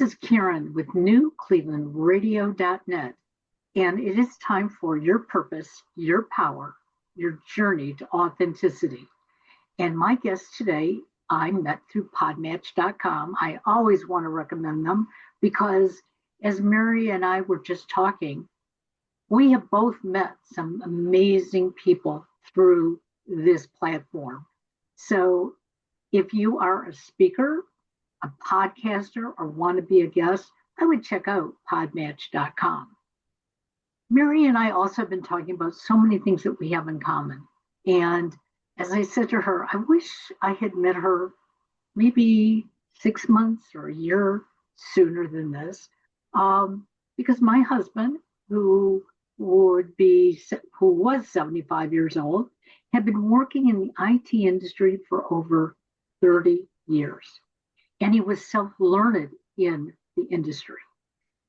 This is Karen with newclevelandradio.net, and it is time for your purpose, your power, your journey to authenticity. And my guest today, I met through podmatch.com. I always want to recommend them because, as Mary and I were just talking, we have both met some amazing people through this platform. So if you are a speaker, a podcaster, or want to be a guest, I would check out podmatch.com. Mary and I also have been talking about so many things that we have in common. And as I said to her, I wish I had met her maybe 6 months or a year sooner than this, because my husband, who was 75 years old, had been working in the IT industry for over 30 years. And he was self-learned in the industry.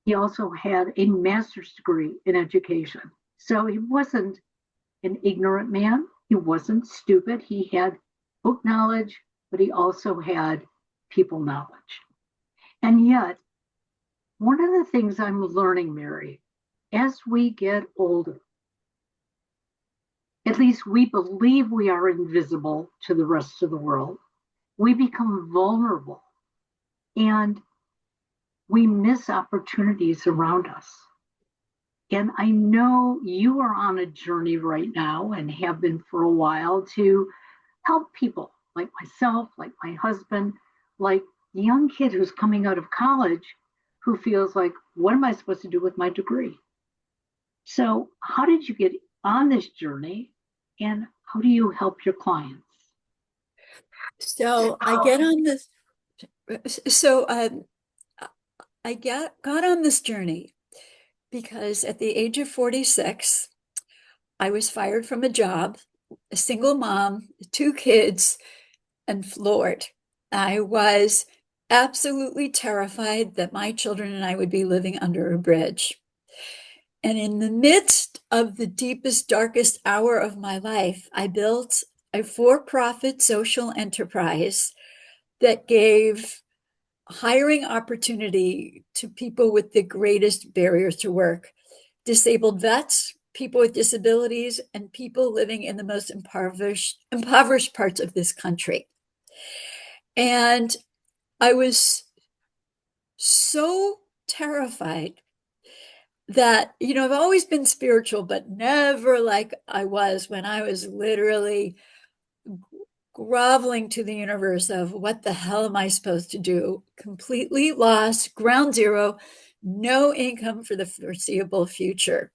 He also had a master's degree in education. So he wasn't an ignorant man. He wasn't stupid. He had book knowledge, but he also had people knowledge. And yet, one of the things I'm learning, Mary, as we get older, at least we believe we are invisible to the rest of the world. We become vulnerable and we miss opportunities around us. And I know you are on a journey right now and have been for a while to help people like myself, like my husband, like the young kid who's coming out of college who feels like, what am I supposed to do with my degree? So, how did you get on this journey and how do you help your clients? So I get on this. So got on this journey because at the age of 46, I was fired from a job, a single mom, 2 kids, and floored. I was absolutely terrified that my children and I would be living under a bridge. And in the midst of the deepest, darkest hour of my life, I built a for-profit social enterprise that gave hiring opportunity to people with the greatest barriers to work, disabled vets, people with disabilities, and people living in the most impoverished parts of this country. And I was so terrified that, I've always been spiritual, but never like I was when I was literally groveling to the universe of what the hell am I supposed to do? Completely lost, ground zero, no income for the foreseeable future.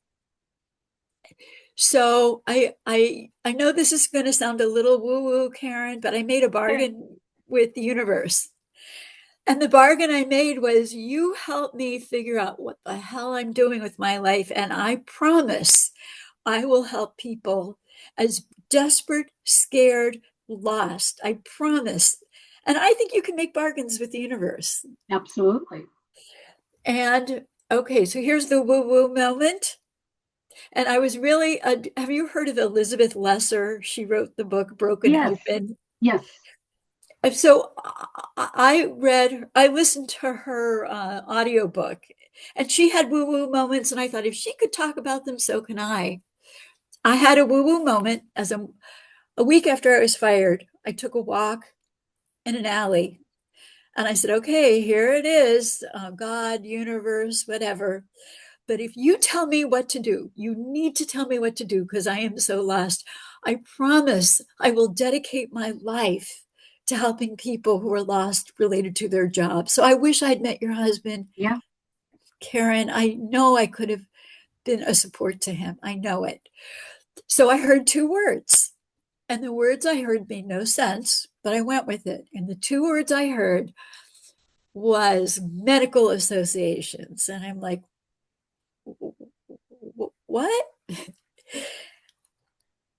So I know this is going to sound a little woo-woo, Karen, but I made a bargain with the universe. And the bargain I made was, you help me figure out what the hell I'm doing with my life. And I promise I will help people as desperate, scared, lost. I promise. And I think you can make bargains with the universe. Absolutely. And okay, so here's the woo-woo moment. And I was really, have you heard of Elizabeth Lesser? She wrote the book Broken Yes, Open. yes. So I listened to her audiobook, and she had woo-woo moments. And I thought, if she could talk about them, so can I. I had a woo-woo moment as a week after I was fired. I took a walk in an alley, and I said, okay, here it is, God, universe, whatever. But if you tell me what to do, you need to tell me what to do because I am so lost. I promise I will dedicate my life to helping people who are lost related to their job. So I wish I'd met your husband, Yeah. Karen. I know I could have been a support to him. I know it. So I heard 2 words, and the words I heard made no sense, but I went with it. And the 2 words I heard was medical associations. And I'm like, what?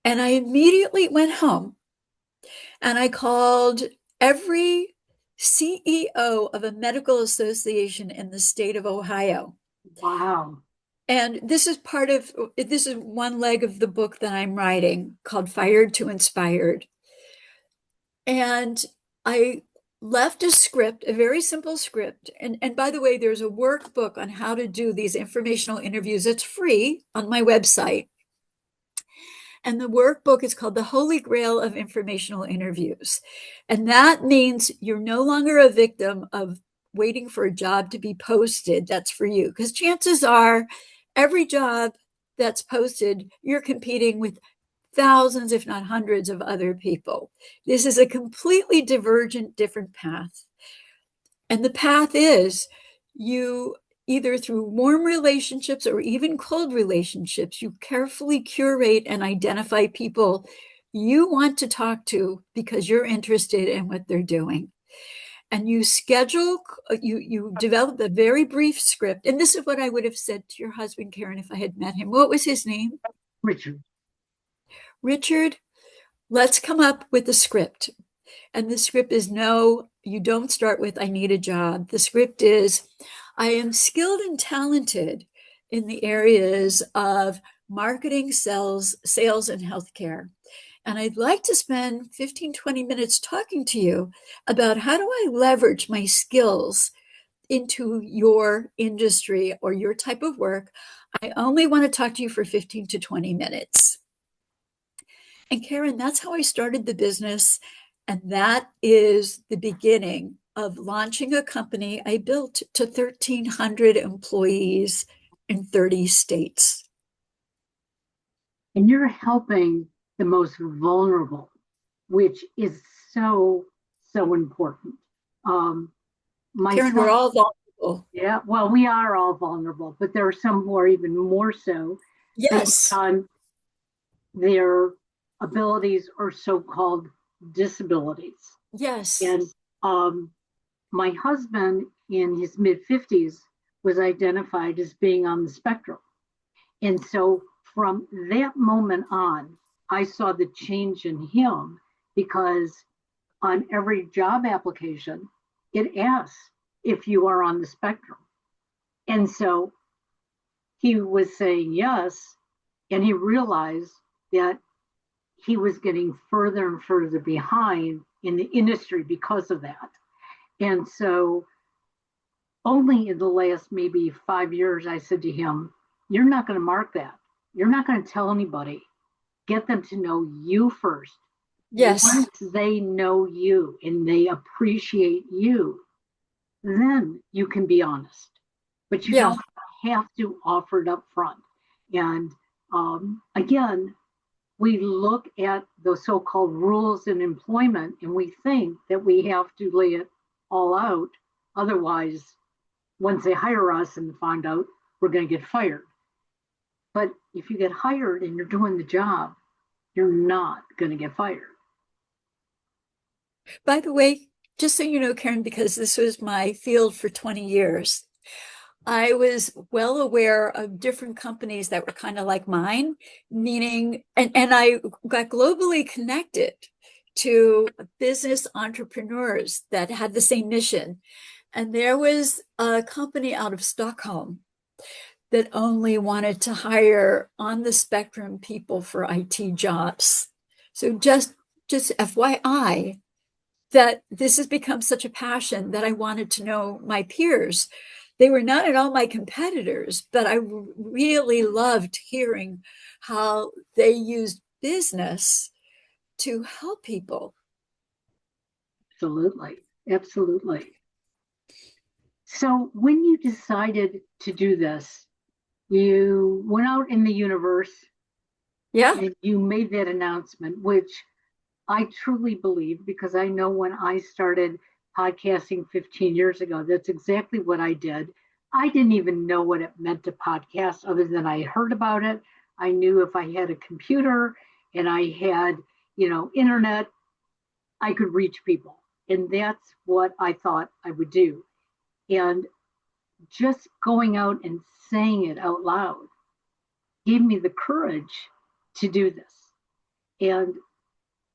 And I immediately went home and I called every CEO of a medical association in the state of Ohio. Wow. And this is one leg of the book that I'm writing called Fired to Inspired. And I left a script, a very simple script. And by the way, there's a workbook on how to do these informational interviews. It's free on my website. And the workbook is called The Holy Grail of Informational Interviews. And that means you're no longer a victim of waiting for a job to be posted. That's for you. Because chances are, every job that's posted, you're competing with thousands, if not hundreds, of other people. This is a completely divergent, different path. And the path is you either through warm relationships or even cold relationships, you carefully curate and identify people you want to talk to because you're interested in what they're doing. And you schedule, you develop a very brief script. And this is what I would have said to your husband, Karen, if I had met him. What was his name? Richard. Richard, let's come up with a script. And the script is no, you don't start with, I need a job. The script is, I am skilled and talented in the areas of marketing, sales, and healthcare. And I'd like to spend 15, 20 minutes talking to you about how do I leverage my skills into your industry or your type of work. I only want to talk to you for 15 to 20 minutes. And Karen, that's how I started the business. And that is the beginning of launching a company I built to 1,300 employees in 30 states. And you're helping the most vulnerable, which is so, so important. Karen, we're all vulnerable. Yeah, well, we are all vulnerable, but there are some who are even more so based Yes. on their abilities or so-called disabilities. Yes. And my husband in his mid-50s was identified as being on the spectrum. And so from that moment on, I saw the change in him because on every job application, it asks if you are on the spectrum. And so he was saying yes, and he realized that he was getting further and further behind in the industry because of that. And so only in the last maybe 5 years, I said to him, you're not going to mark that. You're not going to tell anybody. Get them to know you first. Yes. Once they know you and they appreciate you, then you can be honest. But you don't have to offer it up front. And again, we look at the so-called rules in employment and we think that we have to lay it all out. Otherwise, once they hire us and find out, we're going to get fired. But if you get hired and you're doing the job, you're not going to get fired. By the way, just so you know, Karen, because this was my field for 20 years, I was well aware of different companies that were kind of like mine, meaning, and I got globally connected to business entrepreneurs that had the same mission. And there was a company out of Stockholm that only wanted to hire on the spectrum people for IT jobs. So just FYI, that this has become such a passion that I wanted to know my peers. They were not at all my competitors, but I really loved hearing how they used business to help people. Absolutely. Absolutely. So when you decided to do this, you went out in the universe and you made that announcement, which I truly believe because I know when I started podcasting 15 years ago, that's exactly what I did. I didn't even know what it meant to podcast other than I heard about it. I knew if I had a computer and I had, internet, I could reach people. And that's what I thought I would do. And just going out and saying it out loud gave me the courage to do this. And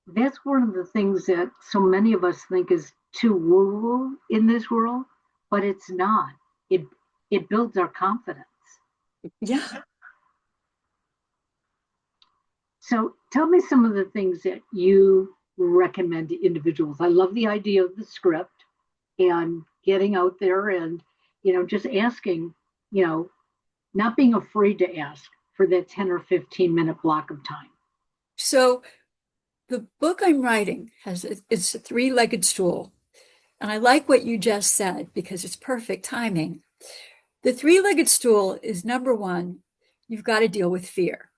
that's one of the things that so many of us think is too woo-woo in this world, but it's not. It builds our confidence. Yeah. So tell me some of the things that you recommend to individuals. I love the idea of the script and getting out there and, just asking, you know, not being afraid to ask for that 10 or 15-minute block of time. So the book I'm writing it's a three-legged stool. And I like what you just said because it's perfect timing. The three-legged stool is number one, you've got to deal with fear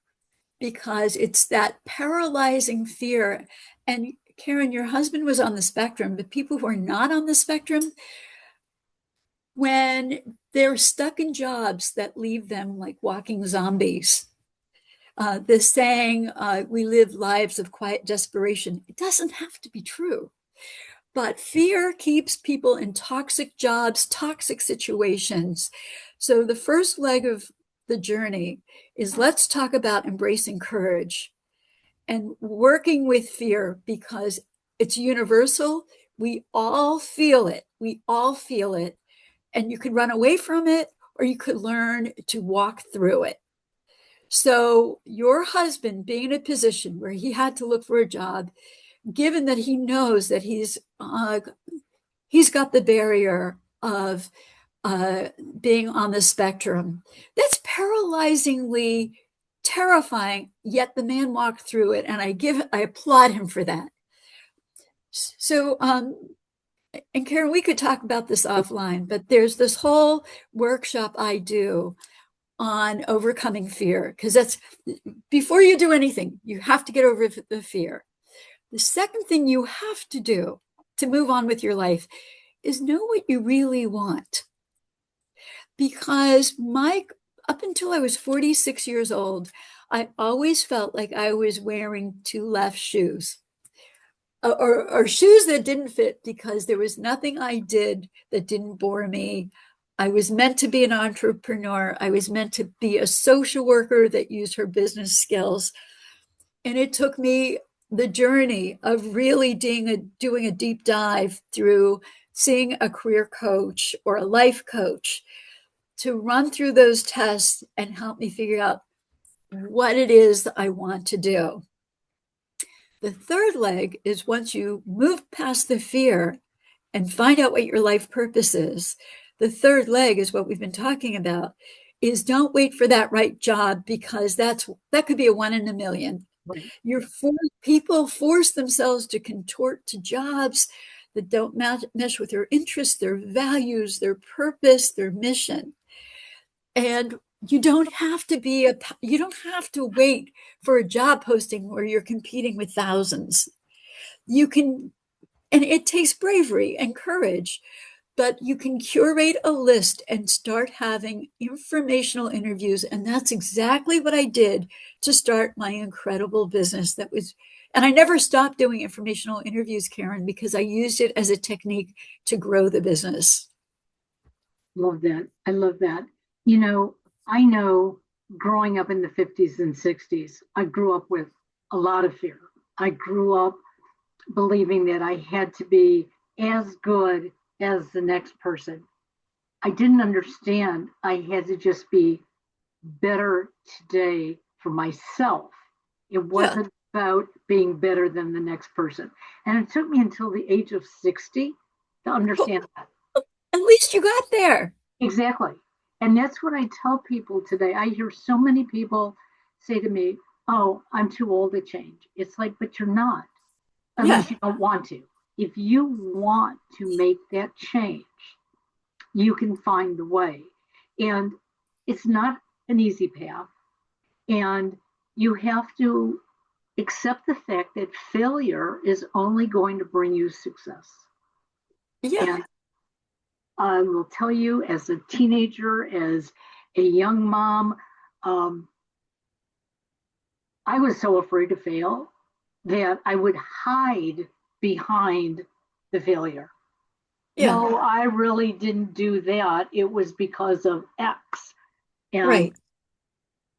because it's that paralyzing fear. And Karen, your husband was on the spectrum, but people who are not on the spectrum, when they're stuck in jobs that leave them like walking zombies, the saying, we live lives of quiet desperation, it doesn't have to be true. But fear keeps people in toxic jobs, toxic situations. So the first leg of the journey is let's talk about embracing courage and working with fear because it's universal. We all feel it. We all feel it. And you could run away from it or you could learn to walk through it. So your husband being in a position where he had to look for a job, given that he knows that he's got the barrier of being on the spectrum, that's paralyzingly terrifying. Yet the man walked through it, and I applaud him for that. So, and Karen, we could talk about this offline, but there's this whole workshop I do on overcoming fear because that's before you do anything, you have to get over the fear. The second thing you have to do to move on with your life is know what you really want. Because up until I was 46 years old, I always felt like I was wearing two left shoes or shoes that didn't fit because there was nothing I did that didn't bore me. I was meant to be an entrepreneur. I was meant to be a social worker that used her business skills. And it took me the journey of really doing a deep dive through seeing a career coach or a life coach to run through those tests and help me figure out what it is that I want to do. The third leg is once you move past the fear and find out what your life purpose is, the third leg is what we've been talking about, is don't wait for that right job because that could be a 1 in a million. Right. People force themselves to contort to jobs that don't mesh with their interests, their values, their purpose, their mission. And you don't have to wait for a job posting where you're competing with thousands. You can, and it takes bravery and courage, but you can curate a list and start having informational interviews. And that's exactly what I did to start my incredible business. And I never stopped doing informational interviews, Karen, because I used it as a technique to grow the business. Love that. I love that. I know growing up in the 50s and 60s, I grew up with a lot of fear. I grew up believing that I had to be as good as the next person. I didn't understand I had to just be better today for myself. It Yeah. wasn't about being better than the next person. And it took me until the age of 60 to Well, understand that. at least you got there. Exactly. And that's what I tell people today. I hear so many people say to me, "Oh, I'm too old to change." It's like, but you're not, Yeah. unless you don't want to. If you want to make that change, you can find the way. And it's not an easy path. And you have to accept the fact that failure is only going to bring you success. Yeah. And I will tell you, as a teenager, as a young mom, um, I was so afraid to fail that I would hide behind the failure. Yeah. No, I really didn't do that. It was because of X. And Right.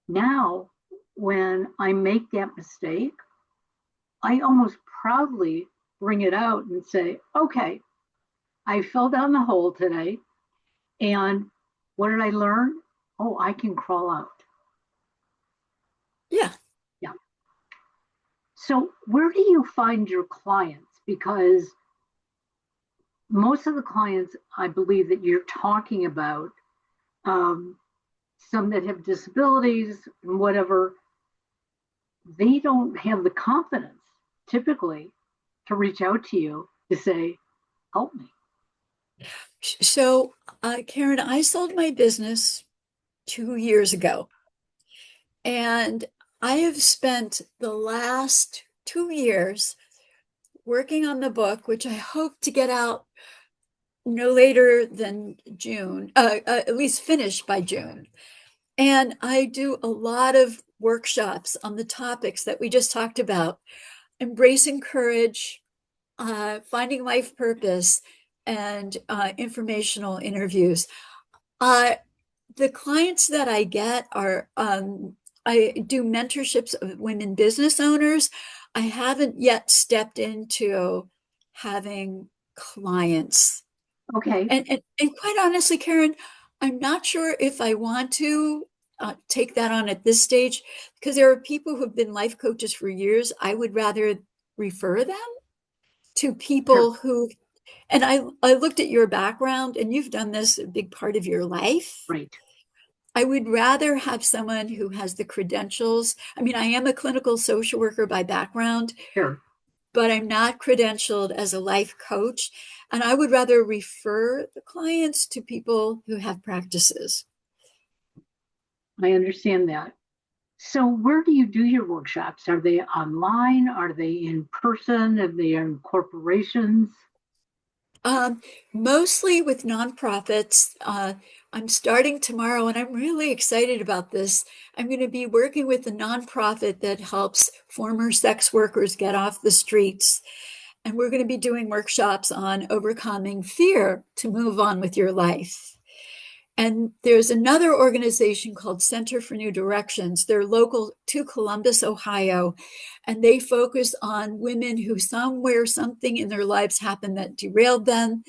now, when I make that mistake, I almost proudly bring it out and say, okay, I fell down the hole today. And what did I learn? Oh, I can crawl out. Yeah. Yeah. So, where do you find your clients? Because most of the clients, I believe, that you're talking about, um, some that have disabilities and whatever, they don't have the confidence typically to reach out to you to say, help me. So, Karen, I sold my business 2 years ago, and I have spent the last 2 years working on the book, which I hope to get out no later than June, at least finished by June. And I do a lot of workshops on the topics that we just talked about: embracing courage, finding life purpose, and informational interviews. Uh, the clients that I get are, I do mentorships of women business owners. I haven't yet stepped into having clients. Okay, And quite honestly, Karen, I'm not sure if I want to take that on at this stage, because there are people who've been life coaches for years. I would rather refer them to sure, people who, and I looked at your background, and you've done this a big part of your life. right, I would rather have someone who has the credentials. I mean, I am a clinical social worker by background, sure. but I'm not credentialed as a life coach. And I would rather refer the clients to people who have practices. I understand that. So, where do you do your workshops? Are they online? Are they in person? Are they in corporations? Um, Mostly with nonprofits. I'm starting tomorrow, and I'm really excited about this. I'm going to be working with a nonprofit that helps former sex workers get off the streets. And we're going to be doing workshops on overcoming fear to move on with your life. And there's another organization called Center for New Directions. They're local to Columbus, Ohio, and they focus on women who somewhere, something in their lives happened that derailed them.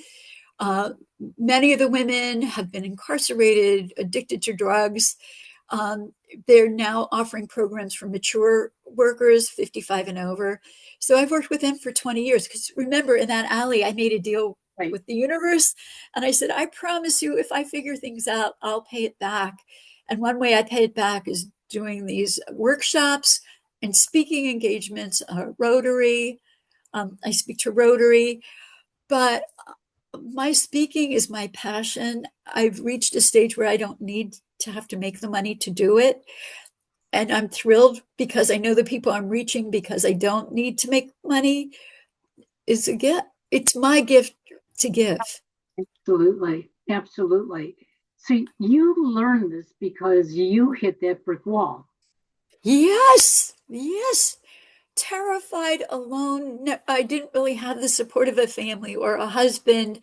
Uh, Many of the women have been incarcerated, addicted to drugs. Um, they're now offering programs for mature workers, 55 and over. So I've worked with them for 20 years. Because remember, in that alley, I made a deal Right. with the universe. And I said, I promise you, if I figure things out, I'll pay it back. And one way I pay it back is doing these workshops and speaking engagements, Rotary. I speak to Rotary, but my speaking is my passion. I've reached a stage where I don't need to have to make the money to do it. And I'm thrilled because I know the people I'm reaching, because I don't need to make money, is a gift. It's my gift to give. Absolutely. Absolutely. So, you learned this because you hit that brick wall. Yes, yes. Terrified, alone. No, I didn't really have the support of a family or a husband.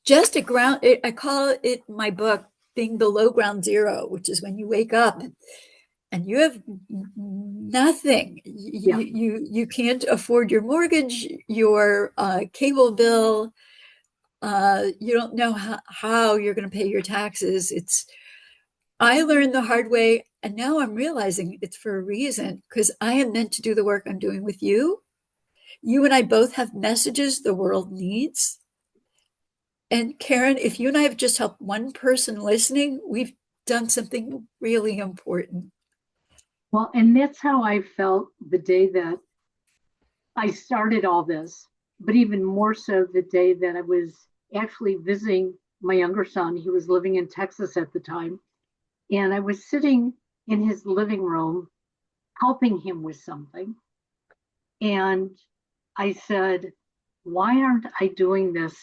Just a ground. I call it in my book being below ground zero, which is when you wake up and you have nothing. Yeah, You can't afford your mortgage, your cable bill. You don't know how you're going to pay your taxes. It's I learned the hard way, and now I'm realizing it's for a reason, because I am meant to do the work I'm doing with you. You and I both have messages the world needs. And Karen, if you and I have just helped one person listening, we've done something really important. well, and that's how I felt the day that I started all this, but even more so the day that I was actually visiting my younger son. He was living in Texas at the time. And I was sitting in his living room helping him with something. And I said, why aren't I doing this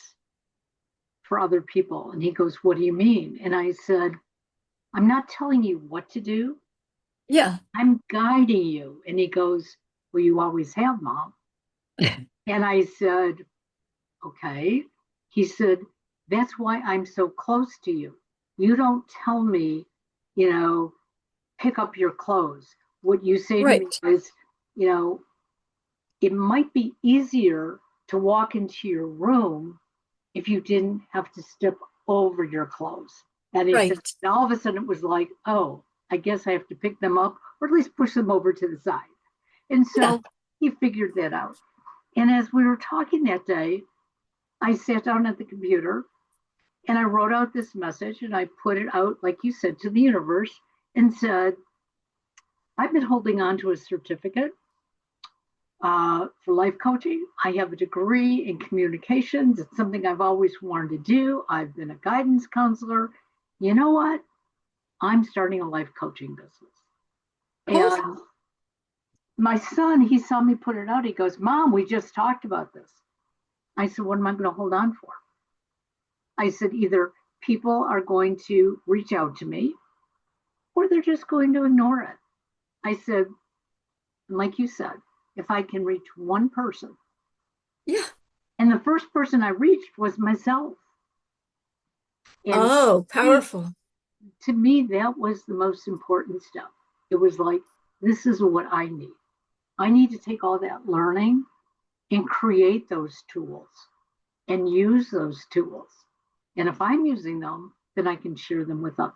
for other people? And he goes, what do you mean? And I said, I'm not telling you what to do. Yeah, I'm guiding you. And he goes, well, you always have, Mom. And I said, okay. He said, that's why I'm so close to you. You don't tell me, you know, pick up your clothes. What you say to me right, is, you know, it might be easier to walk into your room if you didn't have to step over your clothes. And he said, right. and all of a sudden it was like, oh, I guess I have to pick them up or at least push them over to the side. And Yeah, so he figured that out. And as we were talking that day, I sat down at the computer and I wrote out this message and I put it out, like you said, to the universe and said, I've been holding on to a certificate for life coaching. I have a degree in communications. It's something I've always wanted to do. I've been a guidance counselor. You know what? I'm starting a life coaching business. Oh, And my son, he saw me put it out. He goes, Mom, we just talked about this. I said, what am I going to hold on for? I said, either people are going to reach out to me or they're just going to ignore it. I said, like you said, if I can reach one person. yeah. And the first person I reached was myself. And Oh, powerful. to me, that was the most important step. It was like, this is what I need. I need to take all that learning and create those tools and use those tools. And if I'm using them, then I can share them with others.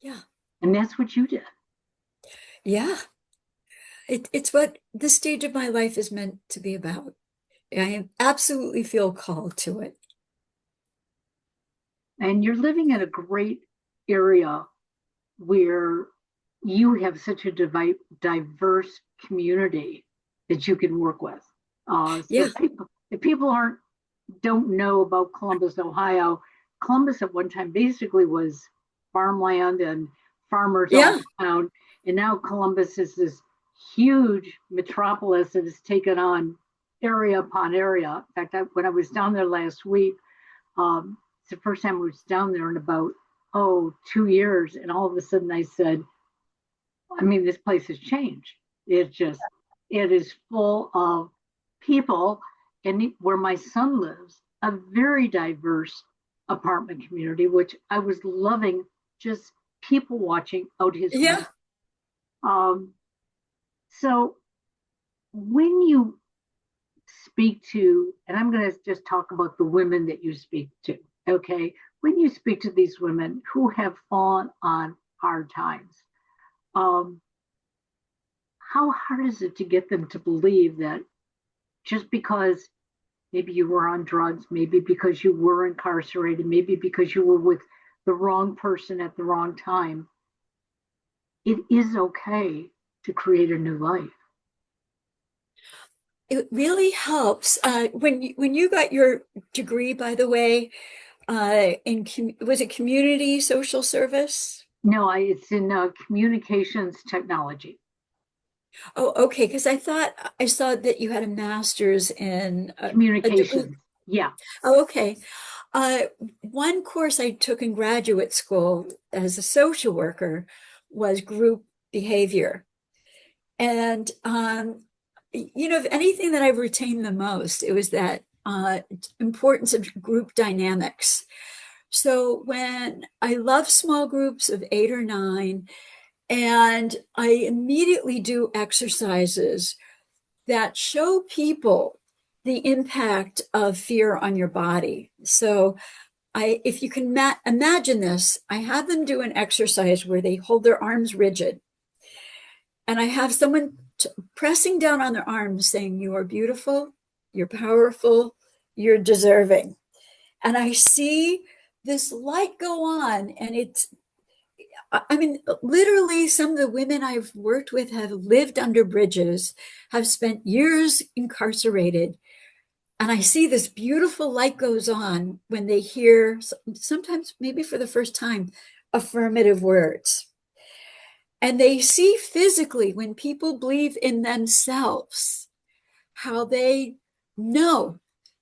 Yeah. And that's what you did. Yeah. It's what this stage of my life is meant to be about. I absolutely feel called to it. And you're living in a great area where you have such a diverse community that you can work with. So Yeah. if people don't know about Columbus, Ohio, Columbus at one time basically was farmland and farmers all Yeah. around. And now Columbus is this huge metropolis that has taken on area upon area. In fact, when I was down there last week, it's the first time I was down there in about 2 years, and all of a sudden I said, I mean, this place has changed. It is full of people, and where my son lives, a very diverse apartment community, which I was loving, just people watching out his window. Yeah. Um, so when you speak to, and I'm going to just talk about the women that you speak to, okay? When you speak to these women who have fallen on hard times, um, how hard is it to get them to believe that just because maybe you were on drugs, maybe because you were incarcerated, maybe because you were with the wrong person at the wrong time, it is okay to create a new life? It really helps. When you got your degree, by the way, was it community social service? No, it's in communications technology. Oh, okay. Because I thought I saw that you had a master's in a degree. Communications. Yeah. Oh, okay. Uh, One course I took in graduate school as a social worker was group behavior. And, if anything that I've retained the most, it was that importance of group dynamics. So when I love small groups of 8 or 9, and I immediately do exercises that show people the impact of fear on your body. So if you can imagine this, I have them do an exercise where they hold their arms rigid, and I have someone pressing down on their arms saying, you are beautiful, you're powerful, you're deserving. And I see this light go on, and I mean, literally, some of the women I've worked with have lived under bridges, have spent years incarcerated. And I see this beautiful light goes on when they hear, sometimes maybe for the first time, affirmative words. And they see physically when people believe in themselves, how they know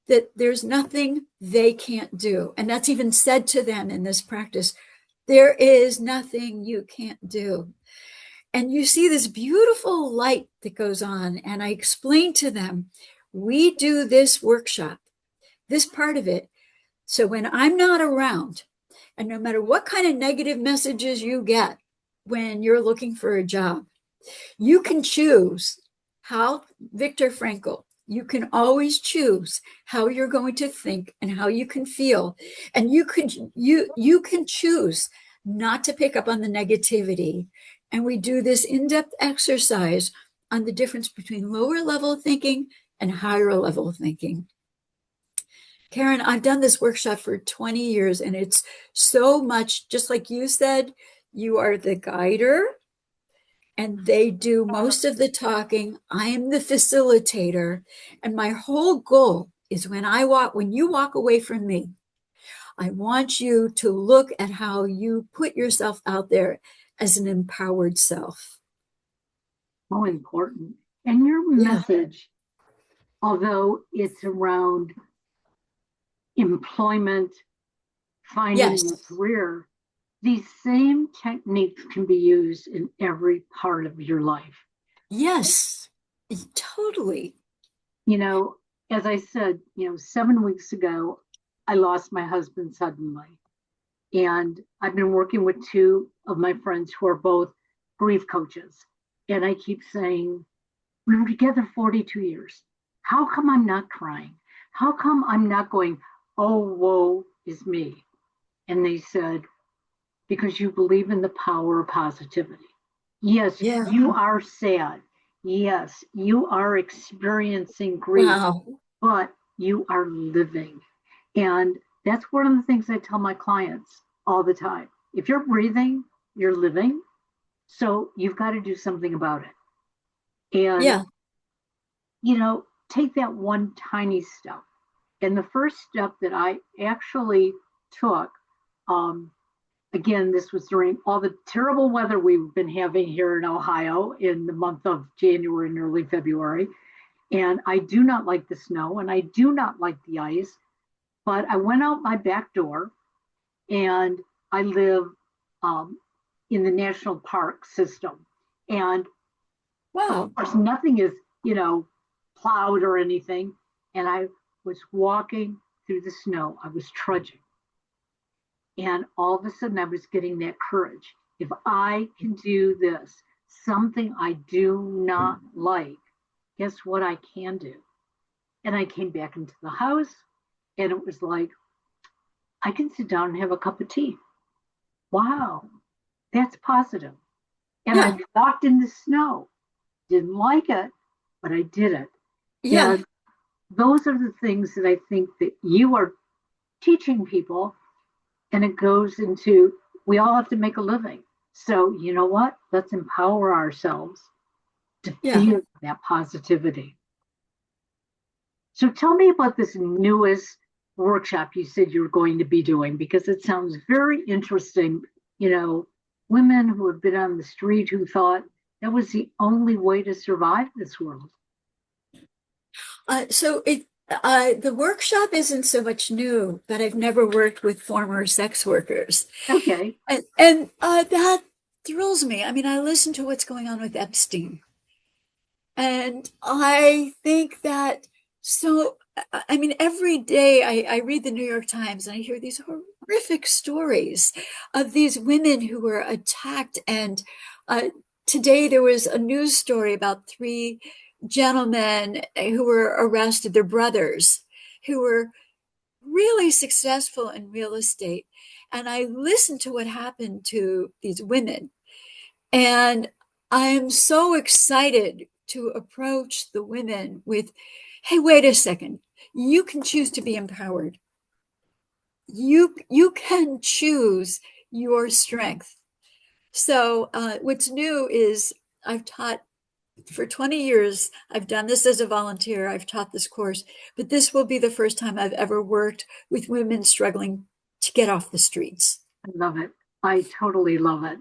that there's nothing they can't do. And that's even said to them in this practice. There is nothing you can't do. And you see this beautiful light that goes on. And I explain to them, we do this workshop, this part of it. So when I'm not around, and no matter what kind of negative messages you get when you're looking for a job, you can choose how, Viktor Frankl, you can always choose how you're going to think and how you can feel. And you can choose not to pick up on the negativity. And we do this in-depth exercise on the difference between lower level thinking and higher level thinking. Karen, I've done this workshop for 20 years, and it's so much, just like you said, you are the guider, and they do most of the talking. I am the facilitator, and my whole goal is when you walk away from me, I want you to look at how you put yourself out there as an empowered self. So important. And your Yeah. message, although it's around employment, finding a Yes. career, these same techniques can be used in every part of your life. Yes. Totally. You know, as I said, 7 weeks ago, I lost my husband suddenly. And I've been working with two of my friends who are both grief coaches. And I keep saying, we were together 42 years. How come I'm not crying? How come I'm not going, oh, woe is me? And they said, because you believe in the power of positivity. Yes, Yeah. you are sad. Yes, you are experiencing grief, Wow. but you are living. And that's one of the things I tell my clients all the time. If you're breathing, you're living. So you've got to do something about it. And, Yeah. take that one tiny step. And the first step that I actually took, um, again, this was during all the terrible weather we've been having here in Ohio in the month of January and early February. And I do not like the snow and I do not like the ice, but I went out my back door and I live um, in the national park system. And Wow. of course, nothing is, plowed or anything. And I was walking through the snow, I was trudging. And all of a sudden, I was getting that courage. If I can do this, something I do not like, guess what I can do? And I came back into the house, and it was like, I can sit down and have a cup of tea. Wow, that's positive. And I Yeah. walked in the snow. Didn't like it, but I did it. Yeah. And those are the things that I think that you are teaching people. And it goes into, we all have to make a living. So, you know what? Let's empower ourselves to Yeah. feel that positivity. So, tell me about this newest workshop you said you're going to be doing because it sounds very interesting. You know, women who have been on the street who thought that was the only way to survive this world. The workshop isn't so much new, but I've never worked with former sex workers. Okay. And that thrills me. I mean, I listen to what's going on with Epstein. And I think that so, I mean, every day I read the New York Times and I hear these horrific stories of these women who were attacked. And uh, today there was a news story about three gentlemen who were arrested, their brothers, who were really successful in real estate. And I listened to what happened to these women. And I'm so excited to approach the women with, hey, wait a second. You can choose to be empowered. You can choose your strength. So what's new is I've taught for 20 years. I've done this as a volunteer. I've taught this course, but this will be the first time I've ever worked with women struggling to get off the streets. I love it. I totally love it.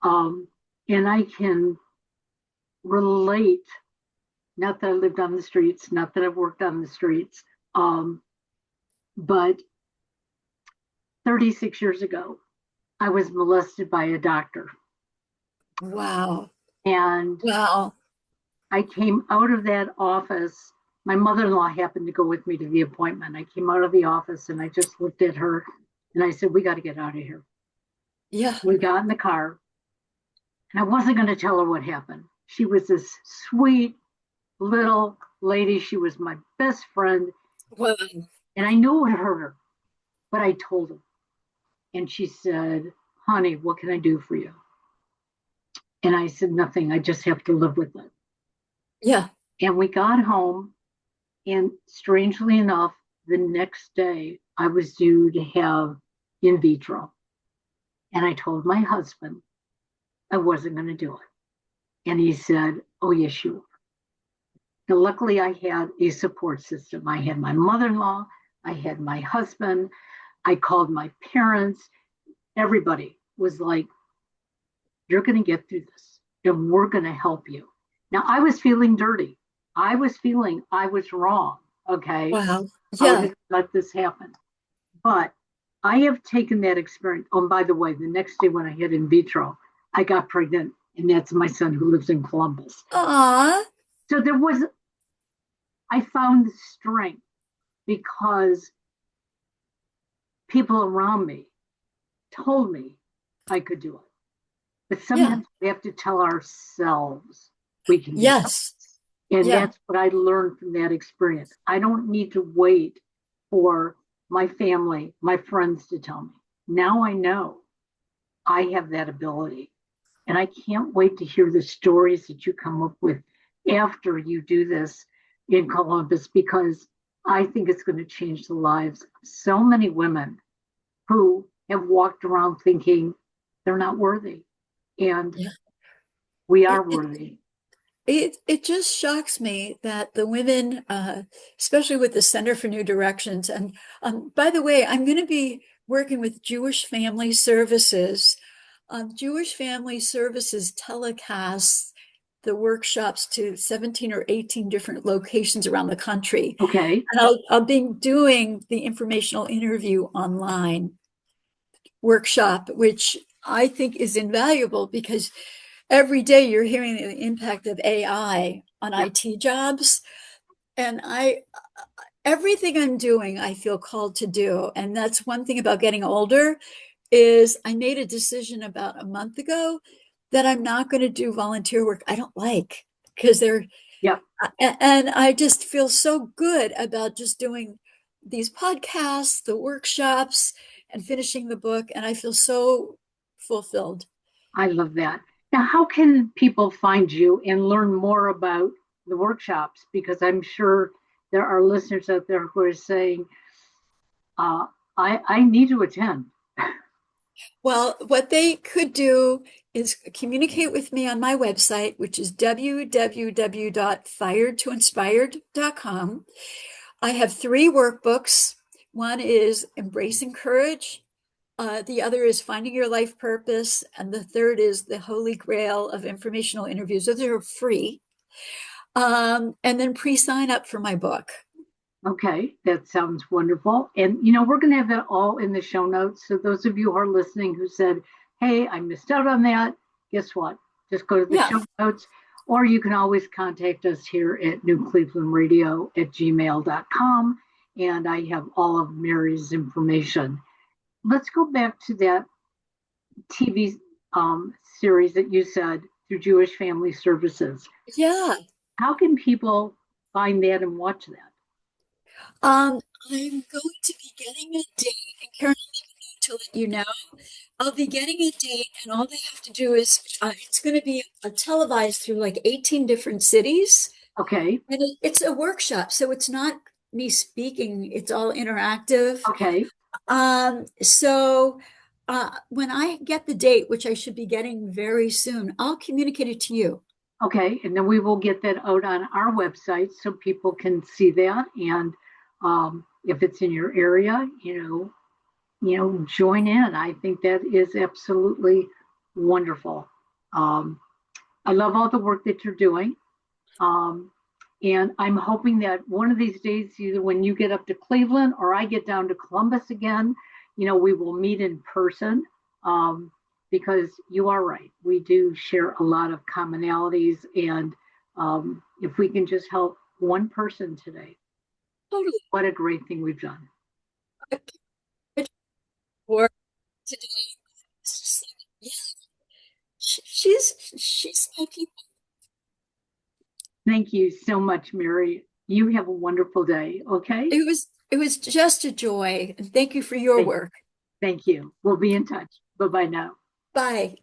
Um, and I can relate, not that I lived on the streets, not that I've worked on the streets, but 36 years ago, I was molested by a doctor. Wow. And Wow. I came out of that office. My mother in law happened to go with me to the appointment. I came out of the office and I just looked at her and I said, we got to get out of here. Yeah. We got in the car and I wasn't going to tell her what happened. She was this sweet little lady. She was my best friend. Wow. And I knew it would hurt her, but I told her. And she said, honey, what can I do for you? And I said, nothing. I just have to live with it. Yeah. And we got home, and strangely enough, the next day I was due to have in vitro. And I told my husband I wasn't going to do it. And he said, "Oh, yes, you are." Now, luckily, I had a support system. I had my mother in law, I had my husband, I called my parents. Everybody was like, "You're going to get through this, and we're going to help you." Now, I was feeling dirty. I was feeling I was wrong. Okay. Wow. How Yeah. did I let this happen? But I have taken that experience. Oh, and by the way, the next day when I had in vitro, I got pregnant, and that's my son who lives in Columbus. Aw. So I found strength because people around me told me I could do it. But Yeah. sometimes we have to tell ourselves we can do it. Yes. And Yeah. that's what I learned from that experience. I don't need to wait for my family, my friends to tell me. Now I know I have that ability. And I can't wait to hear the stories that you come up with after you do this in Columbus, because I think it's going to change the lives of so many women who have walked around thinking they're not worthy. And Yeah. we are It, it, worthy. it just shocks me that the women, especially with the Center for New Directions, and by the way, I'm going to be working with Jewish Family Services. Jewish Family Services telecasts the workshops to 17 or 18 different locations around the country. Okay. And I'll be doing the informational interview online workshop, which I think is invaluable because every day you're hearing the impact of AI on Yeah. IT jobs. And everything I'm doing, I feel called to do. And that's one thing about getting older is I made a decision about a month ago that I'm not going to do volunteer work I don't like because they're, Yeah. and I just feel so good about just doing these podcasts, the workshops, and finishing the book. And I feel so fulfilled. I love that. Now, how can people find you and learn more about the workshops? Because I'm sure there are listeners out there who are saying, uh, I need to attend. Well, what they could do is communicate with me on my website, which is www.firedtoinspired.com. I have three workbooks. One is Embracing Courage, the other is Finding Your Life Purpose, and the third is The Holy Grail of Informational Interviews. Those are free. And then pre-sign up for my book. Okay, that sounds wonderful. And, we're going to have that all in the show notes. So, those of you who are listening who said, "Hey, I missed out on that," guess what? Just go to the Yeah, show notes, or you can always contact us here at newclevelandradio@gmail.com. And I have all of Mary's information. Let's go back to that TV series that you said through Jewish Family Services. yeah. How can people find that and watch that? Um, I'm going to be getting a date, and Karen, to let you know. I'll be getting a date, and all they have to do is it's going to be televised through like 18 different cities. Okay, And it's a workshop, so it's not me speaking, it's all interactive. okay. So when I get the date, which I should be getting very soon, I'll communicate it to you. Okay, and then we will get that out on our website so people can see that. And if it's in your area, join in. I think that is absolutely wonderful. Um, I love all the work that you're doing. Um, and I'm hoping that one of these days, either when you get up to Cleveland or I get down to Columbus again, we will meet in person. Um, because you are right. We do share a lot of commonalities. And if we can just help one person today, Totally. what a great thing we've done. For today, it's just like, yeah, she's my people. Thank you so much, Mary. You have a wonderful day. Okay. It was just a joy. And thank you for your Thank, work. thank you. We'll be in touch. Bye bye now. Bye.